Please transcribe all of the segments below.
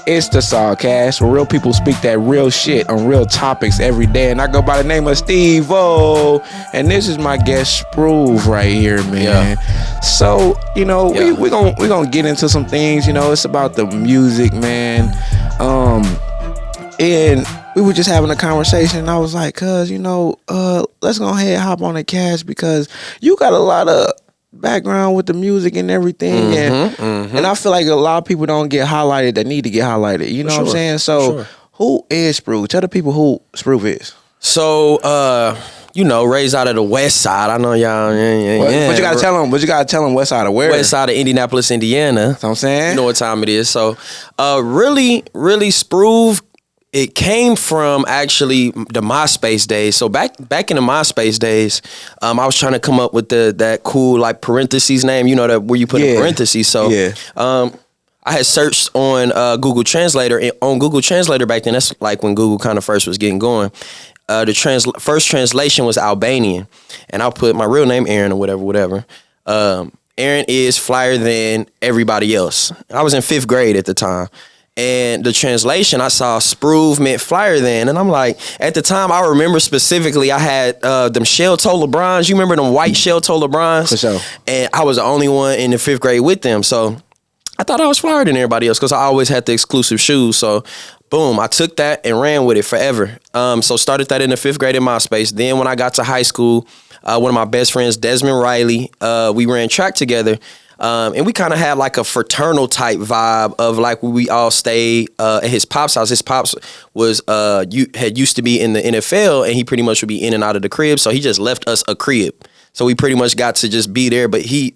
It's the SawCast, where real people speak that real shit on real topics every day. And I go by the name of Stevo. And this is my guest Sprove right here, man. Yeah. So, we're gonna get into some things. It's about the music, man. And we were just having a conversation, and I was like, let's go ahead and hop on the cast because you got a lot of background with the music and everything, and I feel like a lot of people don't get highlighted that need to get highlighted. You know what I'm saying? So, who is Sprove? Tell the people who Sprove is. So, raised out of the West Side. I know y'all. But you gotta tell them. But you gotta tell them West Side of where? West Side of Indianapolis, Indiana. That's what I'm saying. You know what time it is. So, really, Sprove. It came from actually the MySpace days. So back in the MySpace days, I was trying to come up with that cool like parentheses name, that where you put in parentheses. So I had searched on Google Translator. And on Google Translator back then, that's like when Google kind of first was getting going. The first translation was Albanian, and I'll put my real name Aaron or whatever. Aaron is flyer than everybody else. I was in 5th grade at the time. And the translation, I saw Sprove meant flyer than. And I'm like, at the time, I remember specifically, I had them shell toe LeBrons. You remember them white shell toe LeBrons? For sure. And I was the only one in the 5th grade with them. So I thought I was flyer than everybody else because I always had the exclusive shoes. So boom, I took that and ran with it forever. So started that in the 5th grade in MySpace. Then when I got to high school, one of my best friends, Desmond Riley, we ran track together. And we kind of had like a fraternal type vibe of like we all stayed at his pop's house. His pop's was had used to be in the NFL, and he pretty much would be in and out of the crib. So he just left us a crib. So we pretty much got to just be there. But he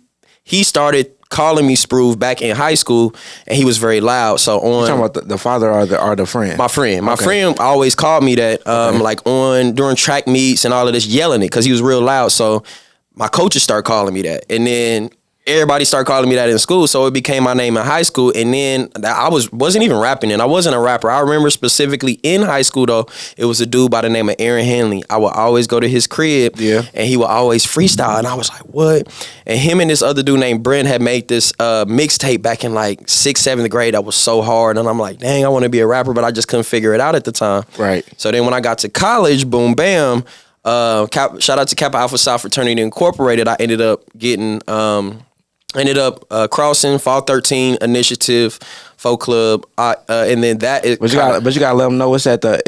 started calling me Sprove back in high school, and he was very loud. So on, you talking about the father or the friend? My friend always called me that like during track meets and all of this, yelling it because he was real loud. So my coaches start calling me that, and then everybody started calling me that in school, so it became my name in high school. And then I wasn't even rapping, and I wasn't a rapper. I remember specifically in high school though, it was a dude by the name of Aaron Hanley. I would always go to his crib, and he would always freestyle, and I was like, what? And him and this other dude named Brent had made this mixtape back in like 6th, 7th grade that was so hard, and I'm like, dang, I want to be a rapper, but I just couldn't figure it out at the time. Right. So then when I got to college, boom, bam. Shout out to Kappa Alpha Psi Fraternity Incorporated. I ended up getting crossing Fall 13 Initiative, Folk Club, and then that is. But you gotta let them know it's at the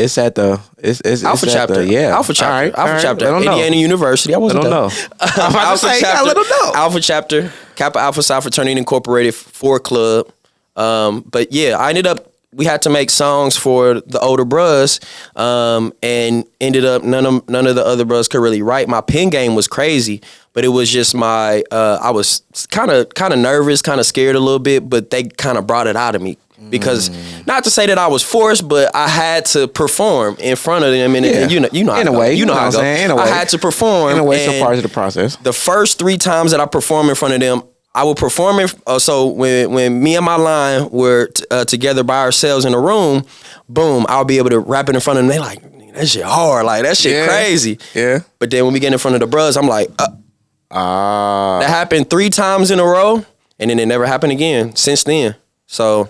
Alpha chapter. Alpha chapter. All right, Alpha chapter. Indiana University. I wasn't know. Alpha chapter. Let them know. Alpha chapter. Kappa Alpha Psi Fraternity Incorporated 4 Club. But yeah, I ended up. We had to make songs for the older bros, and ended up none of the other bros could really write. My pen game was crazy, but it was just I was kind of nervous, kind of scared a little bit, but they kind of brought it out of me because not to say that I was forced, but I had to perform in front of them, and you know how in a way, you know how I go. I had to perform in a way, so part of the process. The first 3 times that I performed in front of them, I would perform it. So when me and my line were together by ourselves in a room, boom, I'll be able to rap it in front of them. They like, that shit hard, like that shit crazy. Yeah. But then when we get in front of the bros, I'm like, that happened 3 times in a row, and then it never happened again since then. So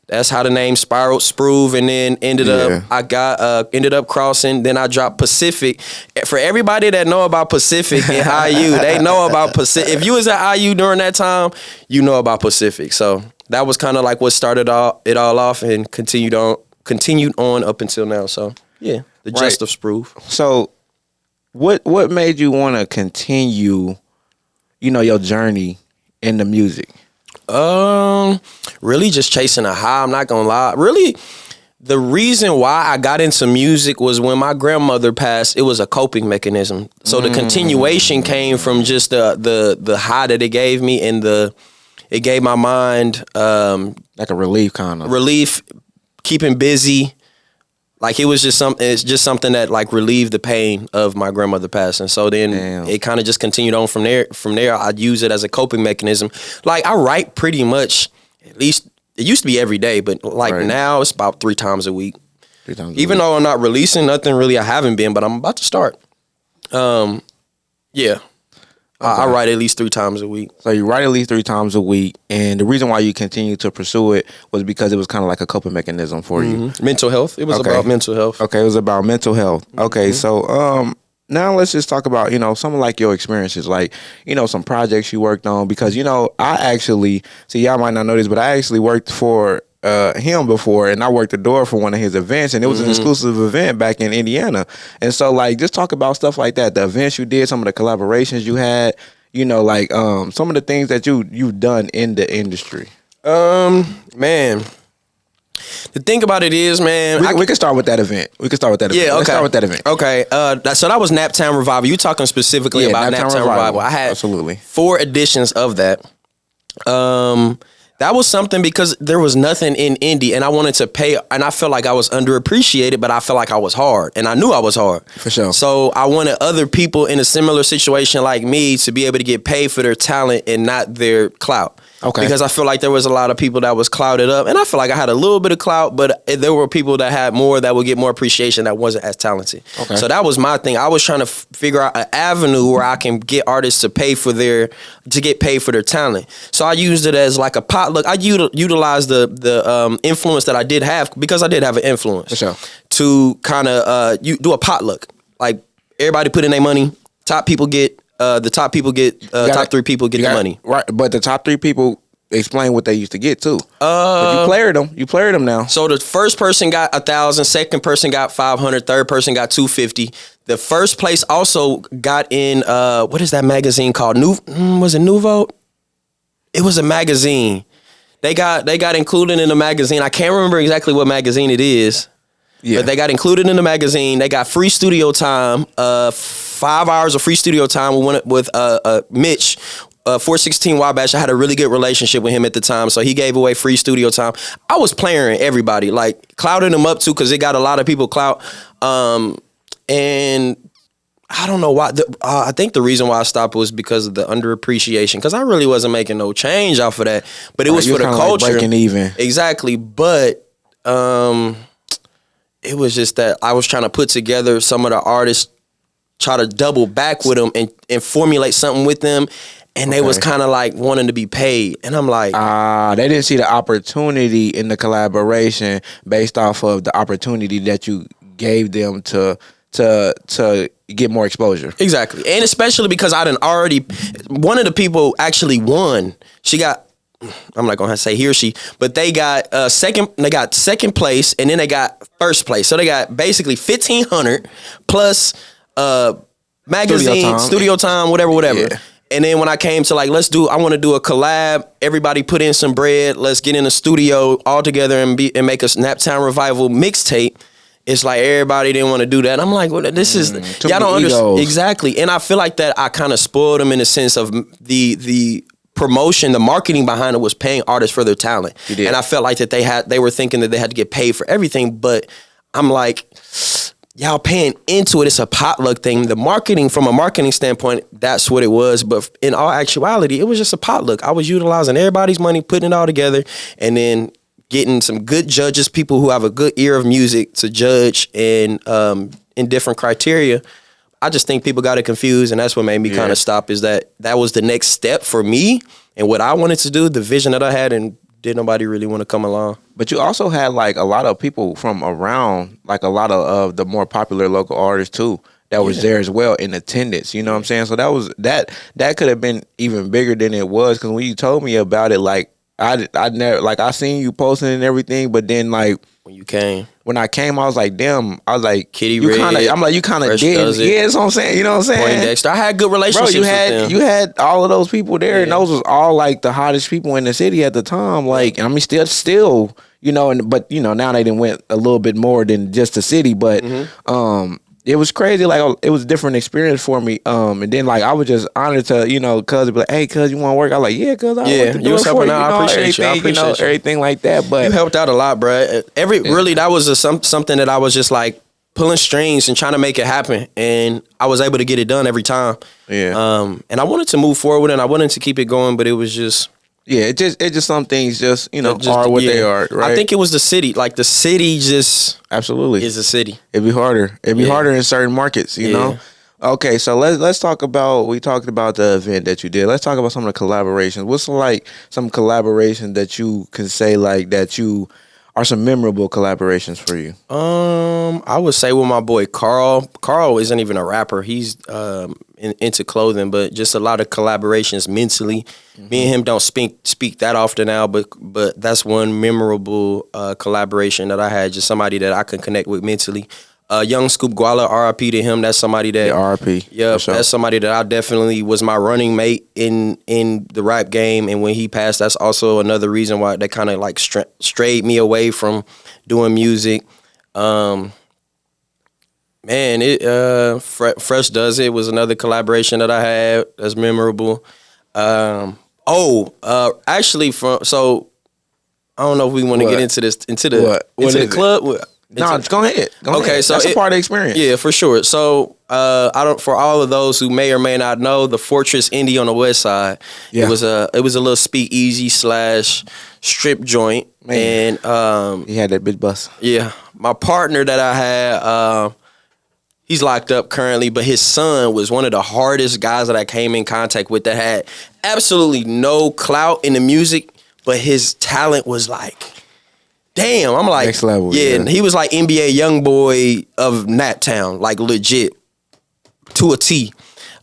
that's how the name spiraled, Sprove, and then ended up crossing. Then I dropped Pacific. For everybody that know about Pacific and IU, they know about Pacific. If you was at IU during that time, you know about Pacific. So that was kind of like what started it all off and continued on up until now. So yeah, the gist of Sprove. So what made you want to continue, your journey in the music? Really just chasing a high. I'm not gonna lie. Really, the reason why I got into music was when my grandmother passed. It was a coping mechanism. So the continuation came from just the high that it gave me, and it gave my mind like a relief kind of relief, keeping busy. Like it was just something. It's just something that like relieved the pain of my grandmother passing. So then it kind of just continued on from there. From there, I'd use it as a coping mechanism. Like I write pretty much, at least it used to be every day, but like now it's about 3 times a week. Even though I'm not releasing nothing really, I haven't been, but I'm about to start. Yeah. I write at least 3 times a week. So you write at least 3 times a week, and the reason why you continue to pursue it was because it was kind of like a coping mechanism for you. Mental health. It was about mental health. Okay, it was about mental health. Okay, so now let's just talk about, some of like your experiences, like, some projects you worked on, because, I actually, see, y'all might not know this, but I actually worked for him before, and I worked the door for one of his events, and it was an exclusive event back in Indiana. And so, like, just talk about stuff like that, the events you did, some of the collaborations you had, like some of the things that you've done in the industry. Man, the thing about it is, man, we can start with that event. Yeah, okay. Let's start with that event. Okay. So that was Naptown Revival. You talking specifically about Naptown Revival? I had 4 editions of that. That was something because there was nothing in Indy, and I wanted to pay, and I felt like I was underappreciated, but I felt like I was hard, and I knew I was hard. For sure. So I wanted other people in a similar situation like me to be able to get paid for their talent and not their clout. Okay. Because I feel like there was a lot of people that was clouded up, and I feel like I had a little bit of clout, but there were people that had more that would get more appreciation that wasn't as talented. Okay. So that was my thing. I was trying to figure out an avenue where I can get artists to get paid for their talent. So I used it as like a potluck. I utilized the influence that I did have, because I did have an influence. For sure. To kind of do a potluck. Like, everybody put in their money. Top 3 people get the money. Right, but the top 3 people explain what they used to get too. But you player them now. So the first person got 1,000, second person got 500, third person got 250. The first place also got in what is that magazine called? Was it Nouveau? It was a magazine. They got included in the magazine. I can't remember exactly what magazine it is. Yeah. But they got included in the magazine. They got free studio time, 5 hours of free studio time with Mitch, 416 Wabash. I had a really good relationship with him at the time, so he gave away free studio time. I was playing everybody, like clouding them up too, because it got a lot of people clout. And I don't know why. I think the reason why I stopped was because of the underappreciation, because I really wasn't making no change off of that. But it was for the culture. Like breaking even. Exactly. But it was just that I was trying to put together some of the artists, try to double back with them and formulate something with them. And they was kind of like wanting to be paid. And I'm like... they didn't see the opportunity in the collaboration based off of the opportunity that you gave them to get more exposure. Exactly. And especially because I done already... One of the people actually won. She got... I'm not gonna say he or she, but they got second place, and then they got first place. So they got basically 1,500 plus magazine, studio time, whatever. Yeah. And then when I came to like, I want to do a collab. Everybody put in some bread. Let's get in the studio all together and make a Naptown Revival mixtape. It's like everybody didn't want to do that. I'm like, well, this is y'all don't understand exactly. And I feel like that I kind of spoiled them in the sense of the promotion, the marketing behind it was paying artists for their talent. And I felt like that they were thinking that they had to get paid for everything. But I'm like, y'all paying into it. It's a potluck thing. The marketing, from a marketing standpoint, that's what it was. But in all actuality, it was just a potluck. I was utilizing everybody's money, putting it all together, and then getting some good judges, people who have a good ear of music to judge and in different criteria. I just think people got it confused, and that's what made me kind of stop, is that was the next step for me and what I wanted to do, the vision that I had, and did nobody really want to come along. But you also had like a lot of people from around, like a lot of the more popular local artists too, that was there as well in attendance. You know what I'm saying? So that could have been even bigger than it was, because when you told me about it, like I never, like, I seen you posting and everything, but then like when I came, I was like, damn, I was like, Kitty Red. I'm like, you kind of did. Yeah, that's what I'm saying. You know what I'm saying? Dexter. I had good relationships with them. You had all of those people there, and those was all like the hottest people in the city at the time. Like, I mean, still, you know, but you know, now they done went a little bit more than just the city, but it was crazy. Like, it was a different experience for me. And then like I was just honored to, you know, cuz be like, hey, cuz, you want to work? I was like, yeah, cuz, you was helping out. I appreciate you. Everything like that. But you helped out a lot, bro. Really, that was something that I was just like pulling strings and trying to make it happen, and I was able to get it done every time. Yeah. And I wanted to move forward, and I wanted to keep it going, but it was just. Yeah, it just some things just, you know, are what they are, right? I think it was the city. Like, the city just absolutely is a city. It'd be harder. It'd be harder in certain markets, you know. Okay, so let's talk about. We talked about the event that you did. Let's talk about some of the collaborations. What's like some collaborations that you can say like that you are some memorable collaborations for you? I would say with my boy Carl. Carl isn't even a rapper. He's into clothing, but just a lot of collaborations mentally. Me and him don't speak that often now, but that's one memorable collaboration that I had. Just somebody that I can connect with mentally. Young Scoop Guala, RIP to him. That's somebody that RIP. Yeah, Sure. that's somebody that I definitely was my running mate in the rap game. And when he passed, that's also another reason why that kind of like strayed me away from doing music. Man, Fresh Does It was another collaboration that I had that's memorable. Actually, so I don't know if we want to get into this into the club. No, just go ahead. Go Okay, ahead. so That's a part of the experience. Yeah, for sure. So I don't. For all of those who may or may not know, the Fortress Indie on the West Side. Yeah. It was a little speakeasy / strip joint, Man. and He had that big bus. yeah, my partner that I had, he's locked up currently, but his son was one of the hardest guys that I came in contact with that had absolutely no clout in the music, but his talent was like. Damn, I'm like, Next level, yeah. yeah. He was like NBA young boy of Nat Town, like legit to a T.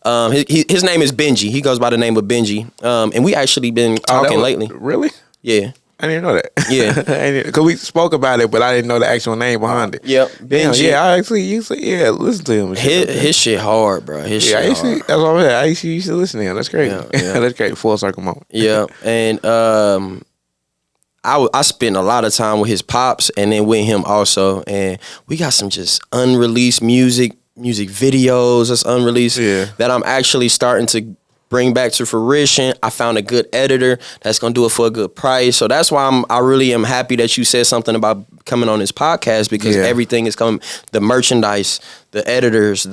His name is Benji. He goes by the name of Benji. And we actually been talking lately. Really? Yeah. I didn't know that. Yeah. Because we spoke about it, but I didn't know the actual name behind it. Yep. Damn, Benji. yeah, I actually used to, listen to him. And shit. His shit hard, bro. His Yeah, I shit used to, hard. that's what I'm saying. I used to listen to him. That's great. Yeah. That's great. Full circle moment. Yeah. And I spent a lot of time with his pops and then with him also. And we got some just unreleased music videos that's unreleased that I'm actually starting to bring back to fruition. I found a good editor that's gonna do it for a good price. So that's why I really am happy that you said something about coming on this podcast because everything is coming. The merchandise, the editors,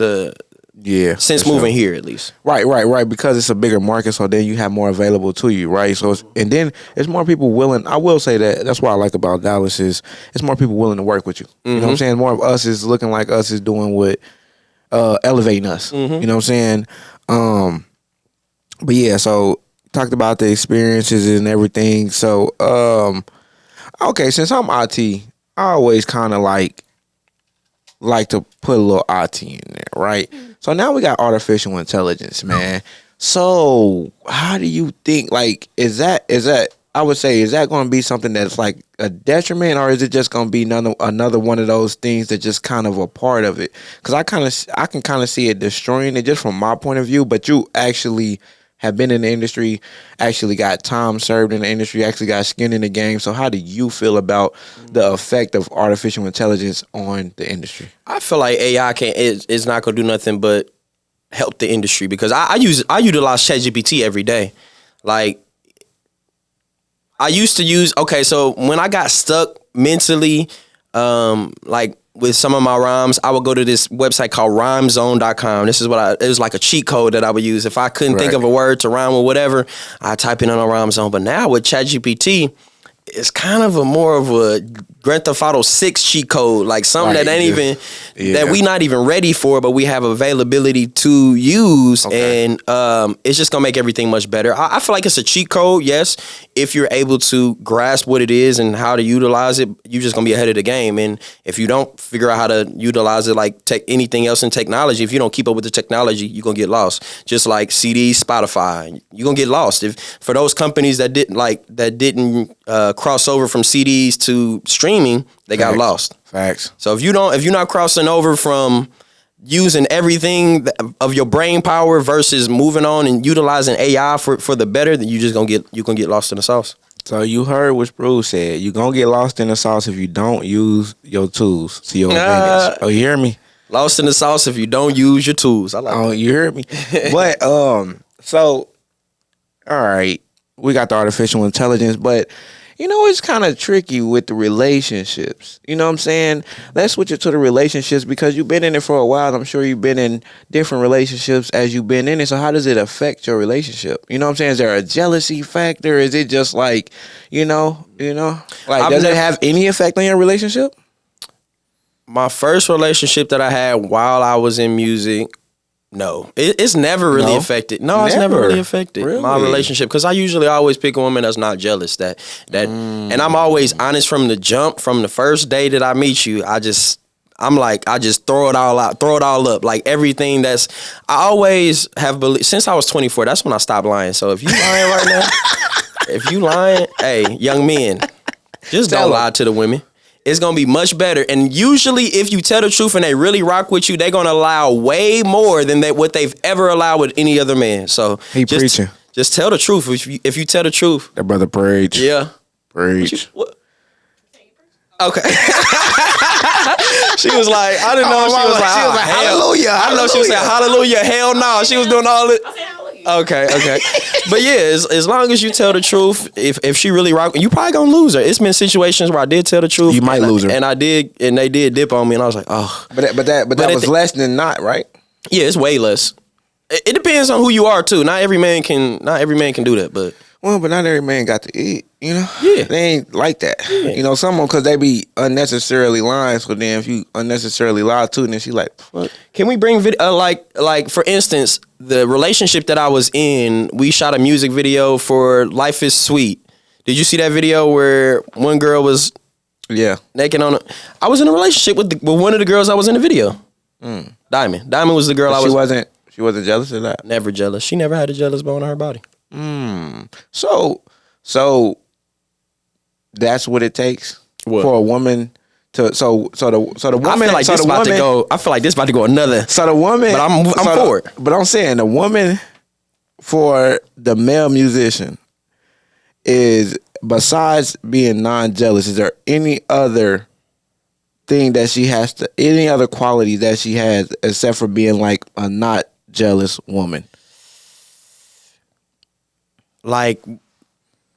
since moving here at least. Right. Because it's a bigger market, so then you have more available to you, right? So and then it's more people willing. I will say that's what I like about Dallas is it's more people willing to work with you. You know what I'm saying? More of us is looking like us is doing what elevating us. You know what I'm saying? But yeah, so talked about the experiences and everything. So okay, since I'm IT, I always kind of like to put a little IT in there, right? So now we got artificial intelligence, man. So how do you think, like, is that I would say, is that going to be something that's like a detriment, or is it just going to be another one of those things that just kind of a part of it? Because I can kind of see it destroying it just from my point of view, but you actually have been in the industry, actually got time served in the industry, actually got skin in the game. So how do you feel about the effect of artificial intelligence on the industry? I feel like AI is not gonna do nothing but help the industry because I utilize ChatGPT every day. Like I used to use so when I got stuck mentally, like with some of my rhymes, I would go to this website called rhymezone.com. This is it was like a cheat code that I would use. If I couldn't think of a word to rhyme or whatever, I type in on a rhyme zone. But now with ChatGPT, it's kind of more of a Grand Theft Auto 6 cheat code, like something that ain't even that we not even ready for, but we have availability to use, and it's just gonna make everything much better. I feel like it's a cheat code, yes, if you're able to grasp what it is and how to utilize it. You're just gonna be ahead of the game, and if you don't figure out how to utilize it, like anything else in technology, if you don't keep up with the technology, you're gonna get lost. Just like CDs, Spotify, you're gonna get lost. If for those companies that didn't cross over from CDs to streaming, they got lost. Facts. So if you're not crossing over from using everything of your brain power versus moving on and utilizing AI for the better, then you're gonna get lost in the sauce. So you heard what Sprove said. You're gonna get lost in the sauce if you don't use your tools to your advantage. Oh, you hear me? Lost in the sauce if you don't use your tools. I like that. You heard me? But so all right, we got the artificial intelligence, but you know, it's kind of tricky with the relationships. You know what I'm saying? Let's switch it to the relationships because you've been in it for a while. I'm sure you've been in different relationships as you've been in it. So how does it affect your relationship? You know what I'm saying? Is there a jealousy factor? Is it just like, like, does it have any effect on your relationship? My first relationship that I had while I was in music, No, it's never really affected. No, it's never really affected my relationship because I usually always pick a woman that's not jealous. And I'm always honest from the jump, from the first day that I meet you. I just throw it all out, throw it all up, like everything I always have believed since I was 24. That's when I stopped lying. So if you lying right now, hey, young men, just don't lie to the women. It's going to be much better. And usually if you tell the truth and they really rock with you, they're going to allow way more than what they've ever allowed with any other man. So preaching. Just tell the truth. If you tell the truth. That brother preach. Yeah. Preach. Okay. She was like, I didn't know. She was like, hallelujah. I didn't know she was saying hallelujah. Hell no. She was doing all it. Okay. But yeah, as long as you tell the truth, if she really rock, you probably gonna lose her. It's been situations where I did tell the truth. You might lose her. And they did dip on me, and I was like, oh. But that was less than not, right? Yeah, it's way less. It depends on who you are too. Not every man can do that, but. Well, but not every man got to eat, you know? Yeah. They ain't like that. Yeah. You know, some of them, because they be unnecessarily lying, so then if you unnecessarily lie too, then she like, fuck. Can we bring video, like for instance, the relationship that I was in, we shot a music video for Life is Sweet. Did you see that video where one girl was naked on I was in a relationship with one of the girls I was in the video. Diamond. Diamond was the girl I was. She wasn't jealous of that? Never jealous. She never had a jealous bone in her body. So that's what it takes for a woman to so the woman. I feel like this about to go. I feel like this about to go another. So the woman, but I'm for it. But I'm saying the woman for the male musician is, besides being non-jealous, is there any other thing that she has to, any other quality that she has except for being like a not jealous woman? Like,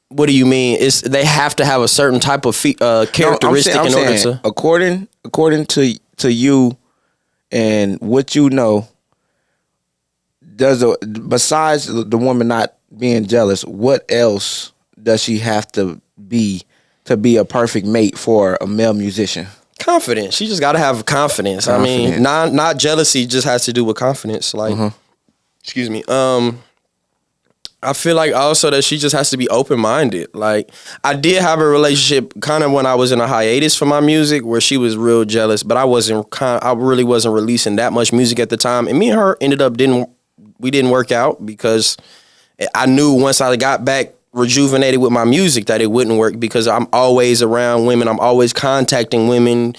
what do you mean? They have to have a certain type of characteristic in order to. According to you and what you know, besides the woman not being jealous, what else does she have to be a perfect mate for a male musician? Confidence. She just got to have confidence. I mean, not jealousy just has to do with confidence. Like, excuse me. I feel like also that she just has to be open-minded. Like, I did have a relationship kind of when I was in a hiatus for my music where she was real jealous, but I really wasn't releasing that much music at the time. And me and her ended up didn't work out because I knew once I got back rejuvenated with my music that it wouldn't work because I'm always around women. I'm always contacting women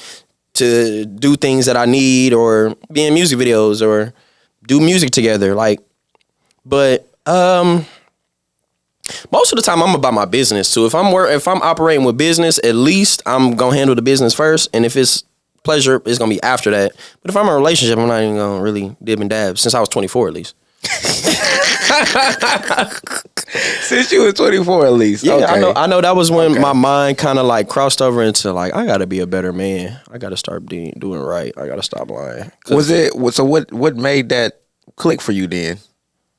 to do things that I need or be in music videos or do music together. But most of the time I'm about my business too. If I'm operating with business, at least I'm gonna handle the business first, and if it's pleasure, it's gonna be after that. But if I'm in a relationship, I'm not even gonna really dib and dab since I was 24 at least. Since you was 24 at least. Yeah, okay. I know that was when my mind kind of like crossed over into like, I gotta be a better man. I gotta start doing right. I gotta stop lying. What made that click for you then?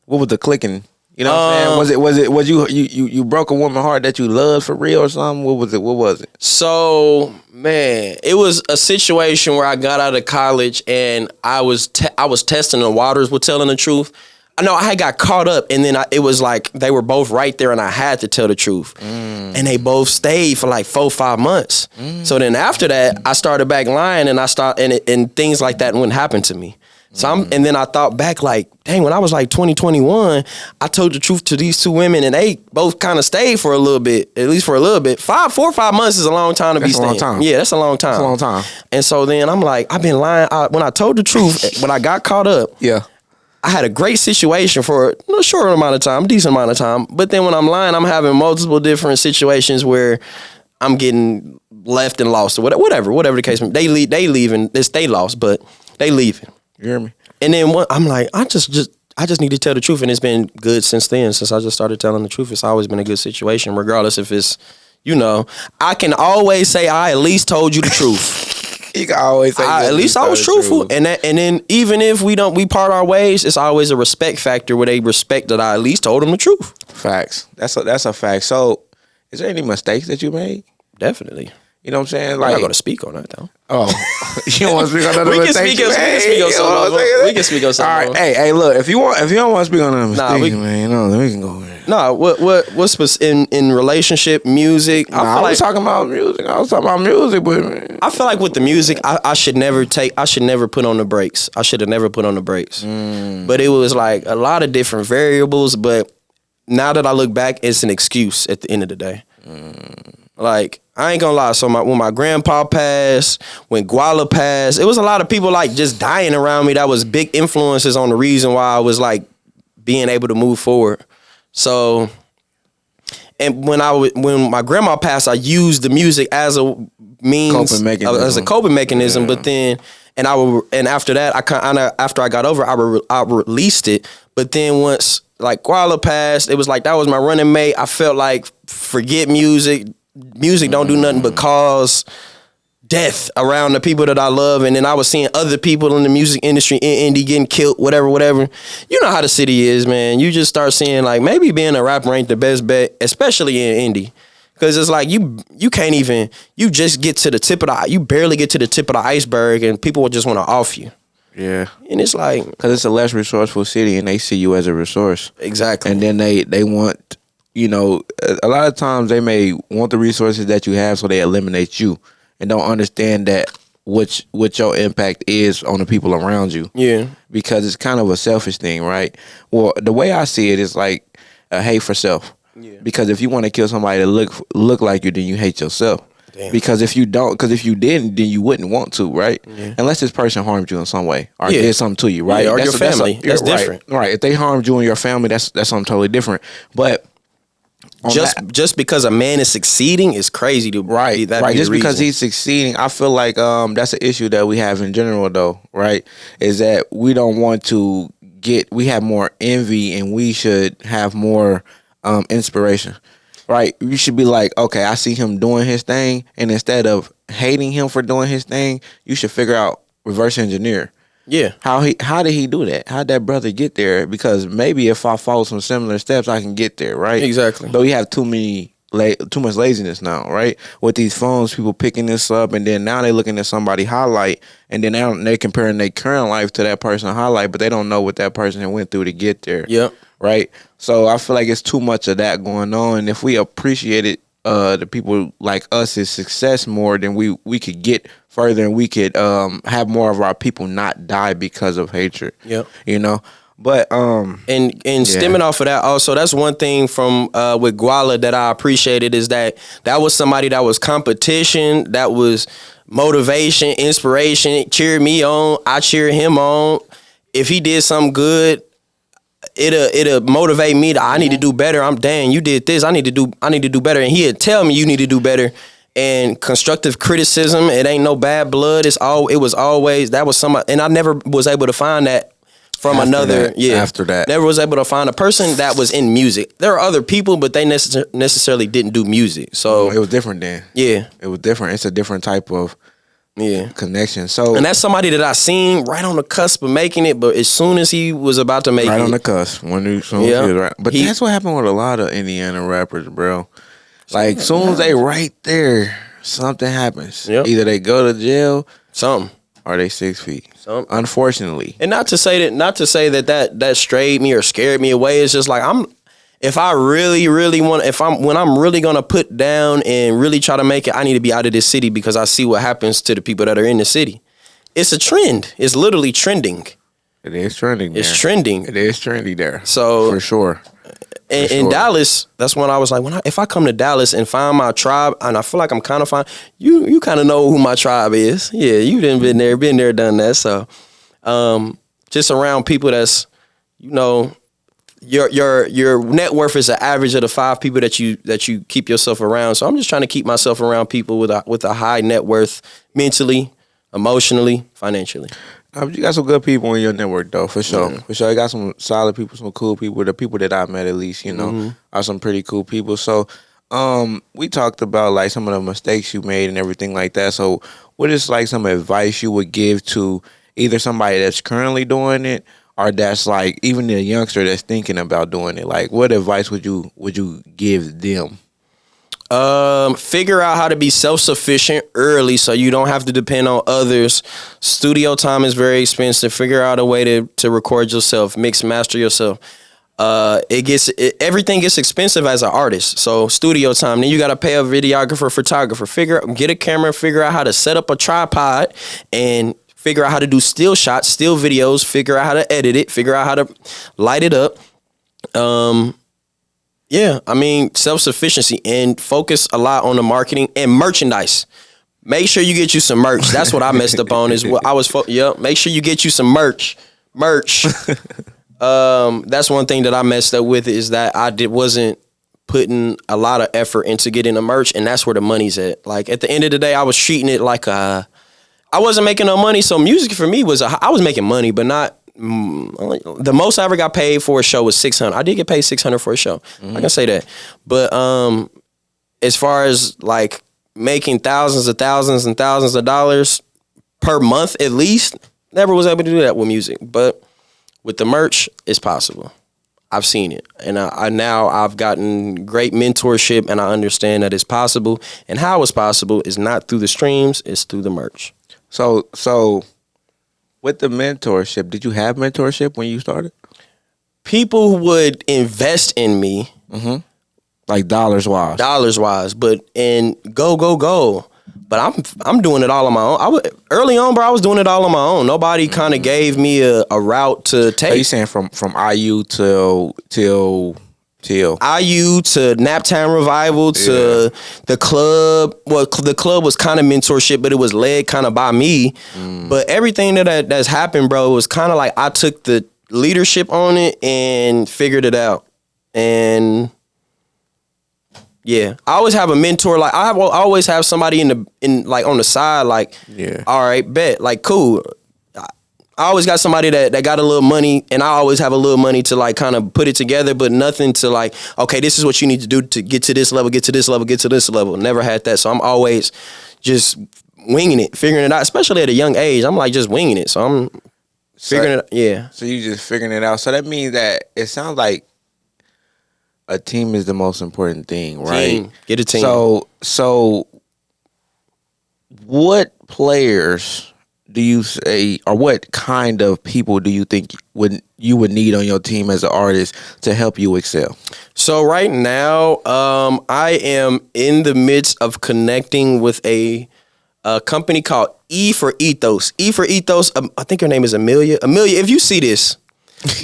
What was the clicking? You know what I'm saying? Was you broke a woman heart that you loved for real or something? What was it? So, man, it was a situation where I got out of college and I was testing the waters with telling the truth. I know I had got caught up, and then it was like they were both right there, and I had to tell the truth. And they both stayed for like 4-5 months. So then after that, I started back lying, and and things like that wouldn't happen to me. So and then I thought back like, dang, when I was like 2021, I told the truth to these two women and they both kind of stayed for a little bit, at least for a little bit. 4 or 5 months is a long time to be staying. Yeah, that's a long time. That's a long time. And so then I'm like, I've been lying. When I told the truth, when I got caught up, I had a great situation for a short amount of time, decent amount of time. But then when I'm lying, I'm having multiple different situations where I'm getting left and lost or whatever the case may be. They leaving. They lost, but they leaving. You hear me? And then I'm like, I just need to tell the truth, and it's been good since then. Since I just started telling the truth, it's always been a good situation, regardless if it's, I can always say I at least told you the truth. You can always say at least I was truthful, and then even if we part our ways, it's always a respect factor where they respect that I at least told them the truth. Facts. That's a fact. So, is there any mistakes that you made? Definitely. You know what I'm saying? I'm Like, not gonna speak on that though. oh, you don't want to speak on that? We can speak on something. We can speak on something. All right, hey, look, if you don't want to speak on that mistake, man, you know, then we can go. Nah, what's in relationship music? I was talking about music. But man, I feel like with the music, I should never put on the brakes. I should have never put on the brakes. But it was like a lot of different variables. But now that I look back, it's an excuse at the end of the day. Like, I ain't gonna lie. So when my grandpa passed, when Guala passed, it was a lot of people like just dying around me that was big influences on the reason why I was like being able to move forward. So, and when my grandma passed, I used the music as a means as a coping mechanism. Yeah. But then, and after that, after I got over, I released it. But then once like Guala passed, it was like that was my running mate. I felt like forget music. Music don't do nothing but cause death around the people that I love. And then I was seeing other people in the music industry in indie getting killed, whatever. You know how the city is, man. You just start seeing like maybe being a rapper ain't the best bet, especially in indie. Cause it's like you can't even, you just get to the tip of you barely get to the tip of the iceberg and people will just want to off you. Yeah. And it's like, because it's a less resourceful city and they see you as a resource. Exactly. And then they want, you know, a lot of times they may want the resources that you have, so they eliminate you and don't understand that what your impact is on the people around you. Yeah. Because it's kind of a selfish thing, right? Well, the way I see it is like a hate for self. Yeah. Because if you want to kill somebody that look like you, then you hate yourself. Damn. Because if you didn't, then you wouldn't want to, right? Yeah. Unless this person harmed you in some way or did something to you, right? Yeah, or your family. That's different. Right. If they harmed you and your family, that's something totally different. But just because a man is succeeding is crazy to right. Just because he's succeeding, I feel like that's an issue that we have in general, though. Right, is that we don't want to we have more envy, and we should have more inspiration. Right, you should be like, okay, I see him doing his thing, and instead of hating him for doing his thing, you should figure out reverse engineer. Yeah. How did he do that? How'd that brother get there? Because maybe if I follow some similar steps, I can get there, right? Exactly. But we have too much laziness now, right? With these phones, people picking this up, and then now they're looking at somebody highlight, and then they're comparing their current life to that person highlight, but they don't know what that person went through to get there. Yep. Right? So I feel like it's too much of that going on. And if we appreciated the people like us' success more, then we could get further, and we could have more of our people not die because of hatred. Yep. You know? But and stemming off of that, also that's one thing from with Guala that I appreciated is that was somebody that was competition, that was motivation, inspiration, cheer me on, I cheer him on. If he did something good, it'll motivate me to I need to do better. You did this, I need to do better. And he'd tell me you need to do better. And constructive criticism, it ain't no bad blood. It was always that was some, and I never was able to find that from after that. Never was able to find a person that was in music. There are other people, but they necessarily didn't do music. So it was different then. Yeah. It was different. It's a different type of connection. So, and that's somebody that I seen right on the cusp of making it, but as soon as he was about to make it. Right on the cusp. But that's what happened with a lot of Indiana rappers, bro. Like, soon as they right there, something happens. Yep. Either they go to jail, or they 6 feet. Unfortunately. And not to say that strayed me or scared me away. It's just like if I really, really want, when I'm really gonna put down and really try to make it, I need to be out of this city because I see what happens to the people that are in the city. It's a trend. It's literally trending. It is trending there. It's trending. It is trendy there. So for sure. In Dallas, that's when I was like, if I come to Dallas and find my tribe, and I feel like I'm kind of fine, you kind of know who my tribe is. Yeah, you done been there, done that. So, just around people that's, you know, your net worth is an average of the 5 people that you keep yourself around. So I'm just trying to keep myself around people with a high net worth, mentally, emotionally, financially. You got some good people in your network, though, for sure. Yeah. For sure, you got some solid people, some cool people. The people that I met, at least, you know, are some pretty cool people. So, we talked about like some of the mistakes you made and everything like that. So, what is like some advice you would give to either somebody that's currently doing it, or that's like even a youngster that's thinking about doing it? Like, what advice would you give them? Figure out how to be self-sufficient early so you don't have to depend on others. Studio time is very expensive. Figure out a way to record yourself, mix, master yourself. Everything gets expensive as an artist. So studio time, then you got to pay a videographer, photographer. Get a camera, figure out how to set up a tripod, and figure out how to do still shots, still videos. Figure out how to edit it. Figure out how to light it up. Yeah, I mean, self-sufficiency, and focus a lot on the marketing and merchandise. Make sure you get you some merch. That's what I messed up on. Is what I was. Make sure you get you some merch. That's one thing that I messed up with, is that I wasn't putting a lot of effort into getting the merch, and that's where the money's at. Like, at the end of the day, I was treating it like I wasn't making no money. So music for me I was making money, but not. The most I ever got paid for a show was $600. I did get paid $600 for a show. I can say that. But as far as like making thousands and thousands of dollars per month at least, never was able to do that with music. But with the merch, it's possible. I've seen it, and I've gotten great mentorship, and I understand that it's possible. And how it's possible is not through the streams; it's through the merch. So. With the mentorship, did you have mentorship when you started? People would invest in me. Mm-hmm. Like dollars wise, but go. But I'm doing it all on my own. Early on, bro, I was doing it all on my own. Nobody kind of gave me a route to take. Are you saying from IU till IU to Naptown Revival to the club. Well, the club was kind of mentorship, but it was led kind of by me. But everything that's happened, bro, was kind of like I took the leadership on it and figured it out. And yeah, I always have a mentor. Like I always have somebody in like on the side. Like, all right, bet. Like, cool. I always got somebody that got a little money, and I always have a little money to like kind of put it together, but nothing to like, okay, this is what you need to do to get to this level, get to this level, get to this level. Never had that. So I'm always just winging it, figuring it out, especially at a young age. I'm like just winging it. So I'm figuring it out. Yeah. So you just figuring it out. So that means that it sounds like a team is the most important thing, right? Get a team. So what players do you say, or what kind of people do you think you would need on your team as an artist to help you excel? So right now, I am in the midst of connecting with a company called E for Ethos. E for Ethos, I think her name is Amelia. Amelia, if you see this,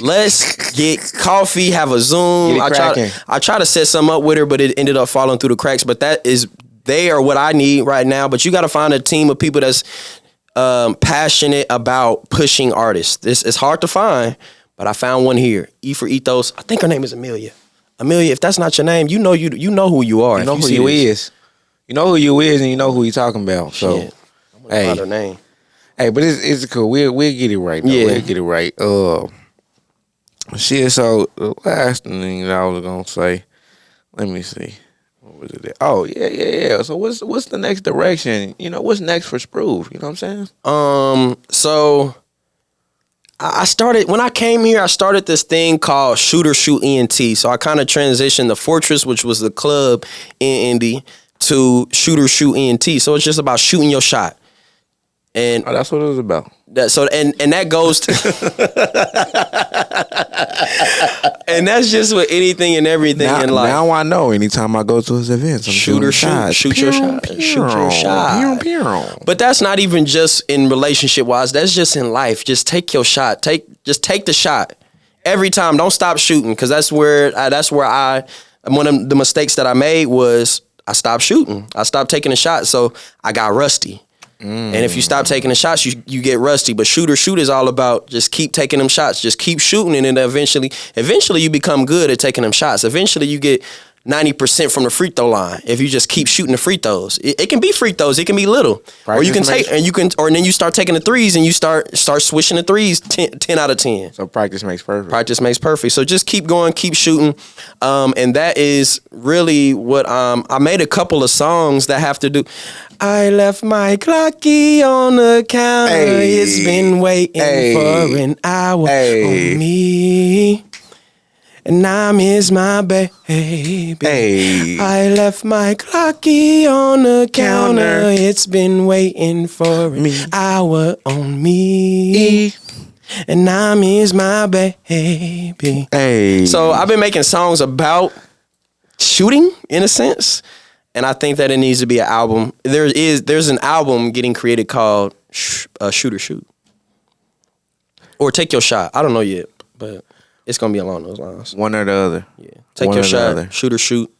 let's get coffee, have a Zoom. I try to set something up with her, but it ended up falling through the cracks. But they are what I need right now. But you got to find a team of people that's passionate about pushing artists. This is hard to find, but I found one here. E for Ethos. I think her name is Amelia. Amelia, if that's not your name, you know who you are. You know who you is. You know who you is, and you know who you talking about. So, shit. I'm gonna find her name. Hey, but it's cool. We'll get it right. Though. Yeah, we'll get it right. Shit. So the last thing that I was gonna say, let me see. What was it? Oh, yeah. So what's the next direction? You know, what's next for Sprove? You know what I'm saying? So I started, when I came here, I started this thing called Shooter Shoot ENT. So I kind of transitioned the Fortress, which was the club in Indy, to Shooter Shoot ENT. So it's just about shooting your shot. And that's what it was about. And that goes to and that's just with anything and everything in life. Now I know. Anytime I go to his events, I'm shoot your shot. But that's not even just in relationship wise. That's just in life. Just take your shot. Just take the shot every time. Don't stop shooting, because that's where one of the mistakes that I made was I stopped shooting. I stopped taking the shot, so I got rusty. And if you stop taking the shots, you get rusty. But shoot is all about just keep taking them shots. Just keep shooting, and then eventually you become good at taking them shots. Eventually you get 90% from the free throw line if you just keep shooting the free throws. It can be free throws. It can be little. Practice, or you can then you start taking the threes, and you start swishing the threes 10 out of 10. So practice makes perfect. Practice makes perfect. So just keep going, keep shooting. And that is really what I made a couple of songs that have to do. I left my Glocky on the counter. Hey, it's been waiting for an hour on me. and I miss my baby. Hey. I left my Glocky on the counter. It's been waiting for an hour on me. And I miss my baby. Hey. So I've been making songs about shooting in a sense. And I think that it needs to be an album. There's an album getting created called Shoot or Shoot. Or Take Your Shot. I don't know yet, but it's going to be along those lines. One or the other. Yeah. Take Your Shot, Shoot or Shoot.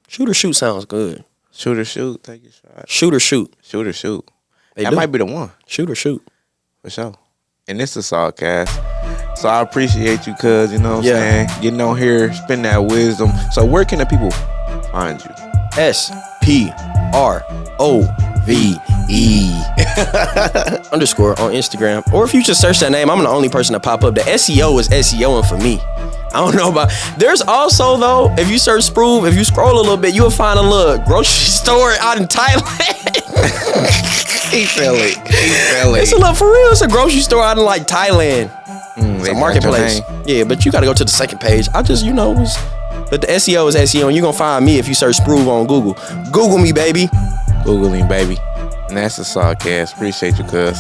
Shoot or Shoot sounds good. Shoot or Shoot, take your shot. Shoot or Shoot. Shoot or Shoot. That might be the one. Shoot or Shoot. For sure. And this is SawCast. So I appreciate you, cuz, you know what I'm saying? Getting on here, spending that wisdom. So where can the people find you? SPROVE _ on Instagram. Or if you just search that name, I'm the only person to pop up. The SEO is SEOing for me. I don't know about. There's also, though, if you search Sprove, if you scroll a little bit, you'll find a little grocery store out in Thailand. He fell it. It's a little, for real, it's a grocery store out in like Thailand. It's a marketplace. Yeah, but you got to go to the second page. I just, but the SEO is SEO, and you're going to find me if you search Sprove on Google. Google me, baby. Googling, baby. And that's the SawCast. Appreciate you, cuz.